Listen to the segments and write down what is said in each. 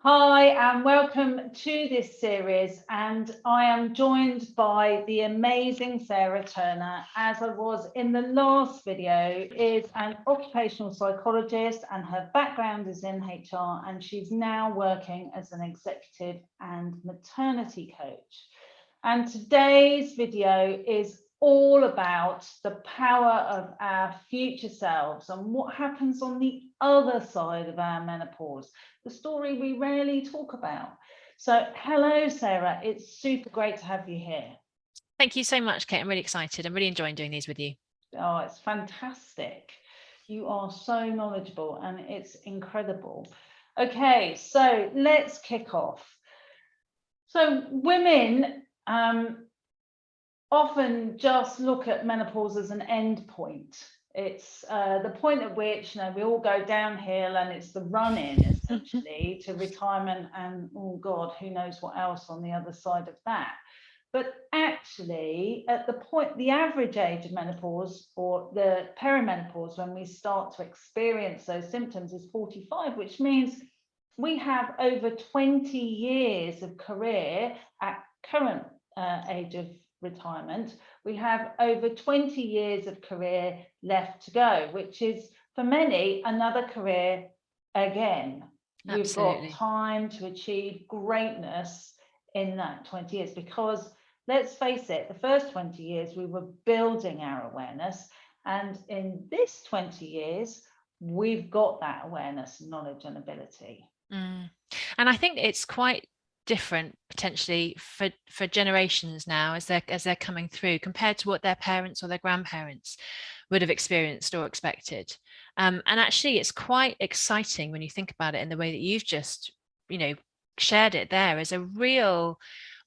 Hi and welcome to this series, and I am joined by the amazing Sarah Turner. As I was in the last video, is an occupational psychologist and her background is in HR, and she's now working as an executive and maternity coach. And today's video is all about the power of our future selves and what happens on the other side of our menopause, the story we rarely talk about. So hello, Sarah, it's super great to have you here. Thank you so much, Kate. I'm really excited. I'm really enjoying doing these with you. Oh, it's fantastic. You are so knowledgeable and it's incredible. Okay, so let's kick off. So women often just look at menopause as an end point. It's the point at which we all go downhill, and it's the run-in essentially to retirement, and oh God, who knows what else on the other side of that. But actually, at the average age of menopause or the perimenopause, when we start to experience those symptoms, is 45, which means we have over 20 years of career at current age of retirement. We have over 20 years of career left to go, which is for many another career again. We've got time to achieve greatness in that 20 years, because let's face it, the first 20 years we were building our awareness, and in this 20 years we've got that awareness, knowledge and ability. And I think it's quite different potentially for generations now as they're coming through, compared to what their parents or their grandparents would have experienced or expected. And actually it's quite exciting when you think about it in the way that you've just shared it there, as a real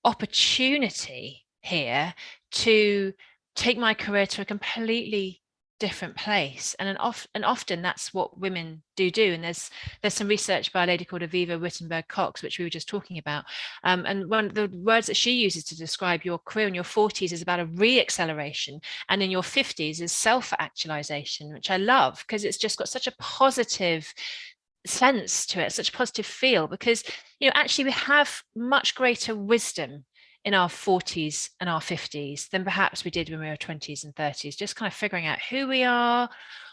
opportunity here to take my career to a completely different place, and often that's what women do. And there's some research by a lady called Aviva Wittenberg Cox, which we were just talking about, and one of the words that she uses to describe your career in your 40s is about a re-acceleration, and in your 50s is self-actualisation, which I love because it's just got such a positive sense to it, such a positive feel, because actually we have much greater wisdom in our 40s and our 50s than perhaps we did when we were 20s and 30s, just kind of figuring out who we are,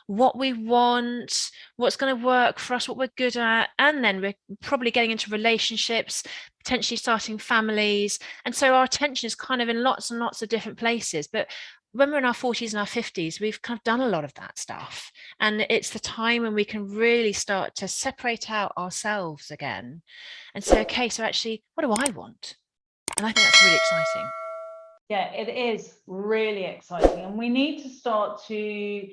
what we want, what's going to work for us, what we're good at. And then we're probably getting into relationships, potentially starting families. And so our attention is kind of in lots and lots of different places. But when we're in our 40s and our 50s, we've kind of done a lot of that stuff. And it's the time when we can really start to separate out ourselves again and say, okay, so actually, what do I want? And I think that's really exciting. Yeah, it is really exciting. And we need to start to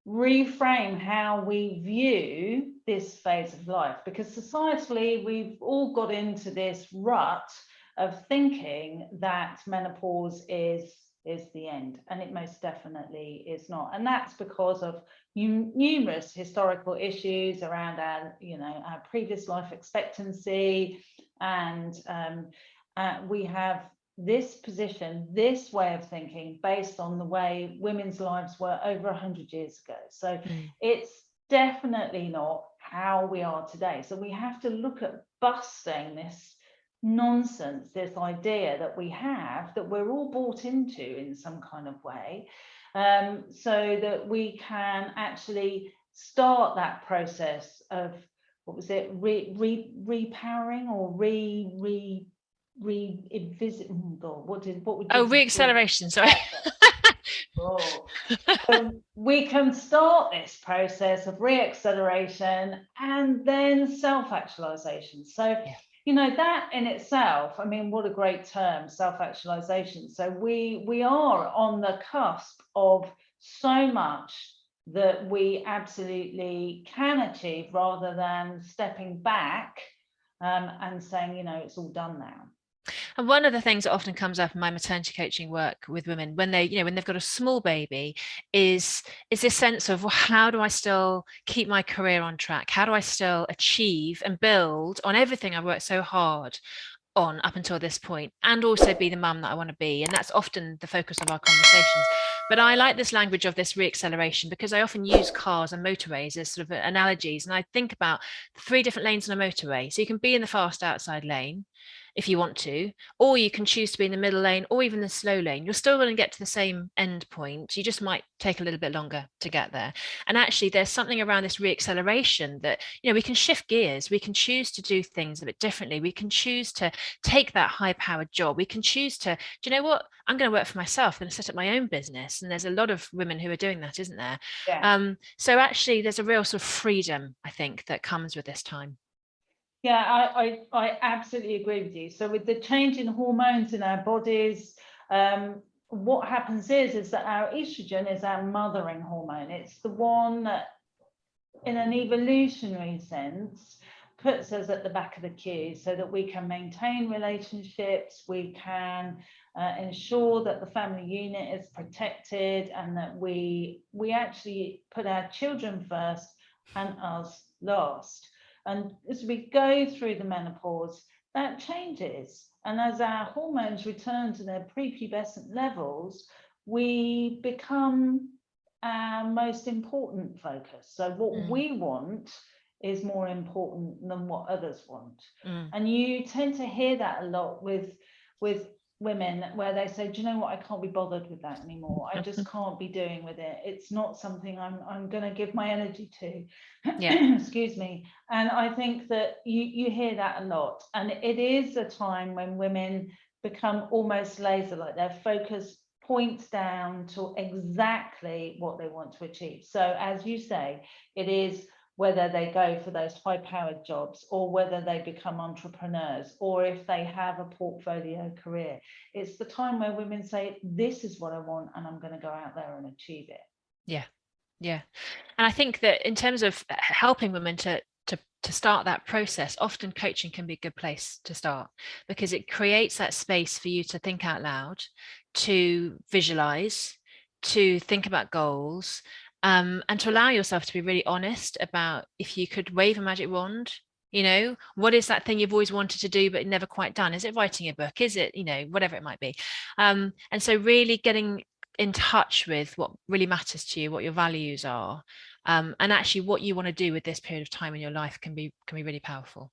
reframe how we view this phase of life, because societally we've all got into this rut of thinking that menopause is the end, and it most definitely is not. And that's because of numerous historical issues around our previous life expectancy, and we have this position, this way of thinking, based on the way women's lives were over 100 years ago. So it's definitely not how we are today. So we have to look at busting this nonsense, this idea that we have, that we're all bought into in some kind of way, so that we can actually start that process of, what was it, repowering or revisit. Oh God, what would you? Re-acceleration. Sorry. Oh. So we can start this process of re-acceleration and then self-actualization. So that in itself, I mean, what a great term, self-actualization. So we are on the cusp of so much that we absolutely can achieve, rather than stepping back and saying, it's all done now. And one of the things that often comes up in my maternity coaching work with women when they've got a small baby is this sense of, well, how do I still keep my career on track? How do I still achieve and build on everything I've worked so hard on up until this point, and also be the mum that I want to be? And that's often the focus of our conversations. But I like this language of this reacceleration because I often use cars and motorways as sort of analogies. And I think about 3 different lanes on a motorway. So you can be in the fast outside lane if you want to, or you can choose to be in the middle lane or even the slow lane. You're still going to get to the same end point. You just might take a little bit longer to get there. And actually, there's something around this reacceleration that, we can shift gears. We can choose to do things a bit differently. We can choose to take that high powered job. We can choose to, do you know what? I'm going to work for myself. I'm going to set up my own business. And there's a lot of women who are doing that, isn't there? Yeah. So actually, there's a real sort of freedom, I think, that comes with this time. Yeah, I absolutely agree with you. So with the change in hormones in our bodies, what happens is that our estrogen is our mothering hormone. It's the one that, in an evolutionary sense, puts us at the back of the queue so that we can maintain relationships, we can ensure that the family unit is protected, and that we actually put our children first and us last. And as we go through the menopause, that changes. And as our hormones return to their prepubescent levels, we become our most important focus. So what we want is more important than what others want. And you tend to hear that a lot with women, where they say, do you know what, I can't be bothered with that anymore. I just can't be doing with it. It's not something I'm going to give my energy to. Yeah. Excuse me. And I think that you hear that a lot. And it is a time when women become almost laser like. Their focus points down to exactly what they want to achieve. So as you say, it is whether they go for those high-powered jobs, or whether they become entrepreneurs, or if they have a portfolio career. It's the time where women say, this is what I want, and I'm going to go out there and achieve it. Yeah. Yeah. And I think that in terms of helping women to start that process, often coaching can be a good place to start, because it creates that space for you to think out loud, to visualize, to think about goals, and to allow yourself to be really honest about, if you could wave a magic wand, what is that thing you've always wanted to do but never quite done? Is it writing a book? Is it, whatever it might be? And so really getting in touch with what really matters to you, what your values are, and actually what you want to do with this period of time in your life can be really powerful.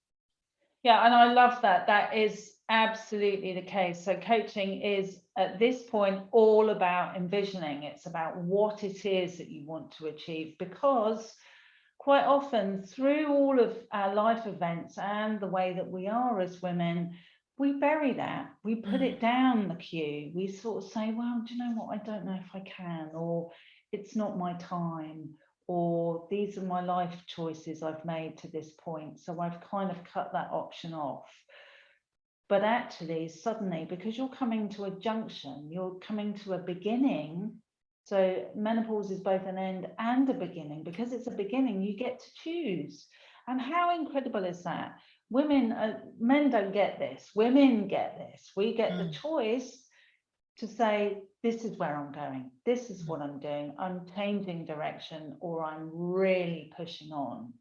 Yeah, and I love that. That is absolutely the case. So coaching is, at this point, all about envisioning. It's about what it is that you want to achieve, because quite often through all of our life events and the way that we are as women, we bury that. We put it down the queue. We sort of say, well, do you know what? I don't know if I can, or it's not my time, or these are my life choices I've made to this point. So I've kind of cut that option off. But actually, suddenly, because you're coming to a junction, you're coming to a beginning. So menopause is both an end and a beginning. Because it's a beginning, you get to choose. And how incredible is that? Men don't get this. Women get this. We get the choice to say, this is where I'm going. This is what I'm doing. I'm changing direction, or I'm really pushing on.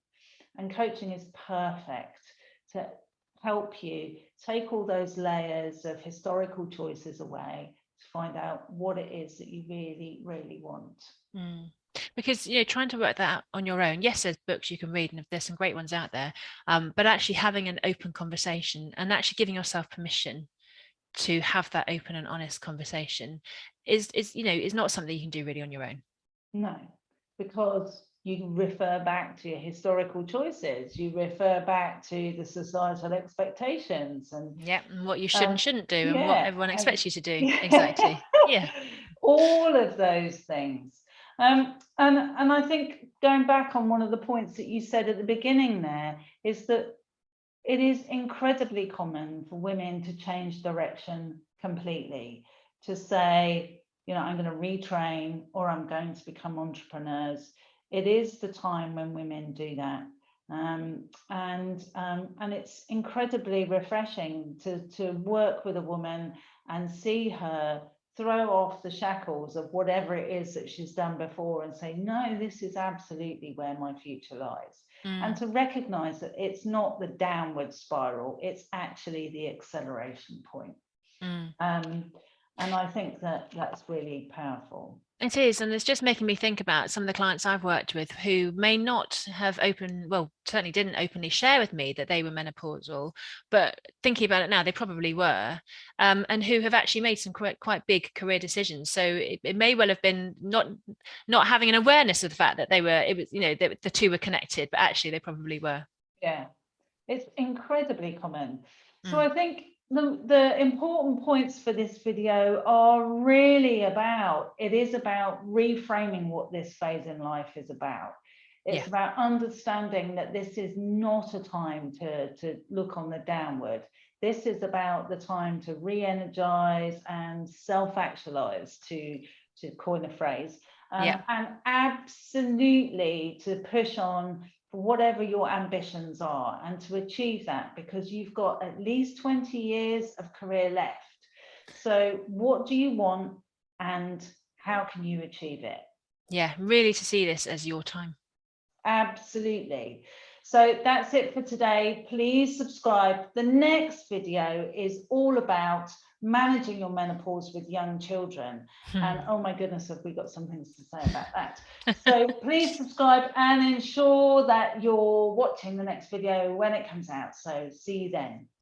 And coaching is perfect to help you take all those layers of historical choices away to find out what it is that you really, really want. Because trying to work that out on your own, yes, there's books you can read and there's some great ones out there, but actually having an open conversation and actually giving yourself permission to have that open and honest conversation is not something you can do really on your own. No, because you refer back to your historical choices, you refer back to the societal expectations, and what you should and shouldn't do, and what everyone expects you to do. Yeah. Exactly. Yeah. All of those things. And I think, going back on one of the points that you said at the beginning there, is that it is incredibly common for women to change direction completely, to say, I'm going to retrain, or I'm going to become entrepreneurs. It is the time when women do that. And it's incredibly refreshing to work with a woman and see her throw off the shackles of whatever it is that she's done before and say, no, this is absolutely where my future lies. And to recognize that it's not the downward spiral, it's actually the acceleration point. And I think that that's really powerful. It is, and it's just making me think about some of the clients I've worked with who may not have certainly didn't openly share with me that they were menopausal, but thinking about it now, they probably were, and who have actually made some quite big career decisions. So it may well have been not having an awareness of the fact that it was, the two were connected, but actually they probably were. Yeah, it's incredibly common. So Mm. I think the important points for this video are really about reframing what this phase in life is about. It's Yeah. about understanding that this is not a time to look on the downward. This is about the time to re-energize and self-actualize, to coin a phrase, Yeah. and absolutely to push on for whatever your ambitions are and to achieve that, because you've got at least 20 years of career left. So what do you want and how can you achieve it? Yeah, really to see this as your time. Absolutely. So that's it for today. Please subscribe. The next video is all about managing your menopause with young children. And oh my goodness, have we got some things to say about that. So please subscribe and ensure that you're watching the next video when it comes out. So see you then.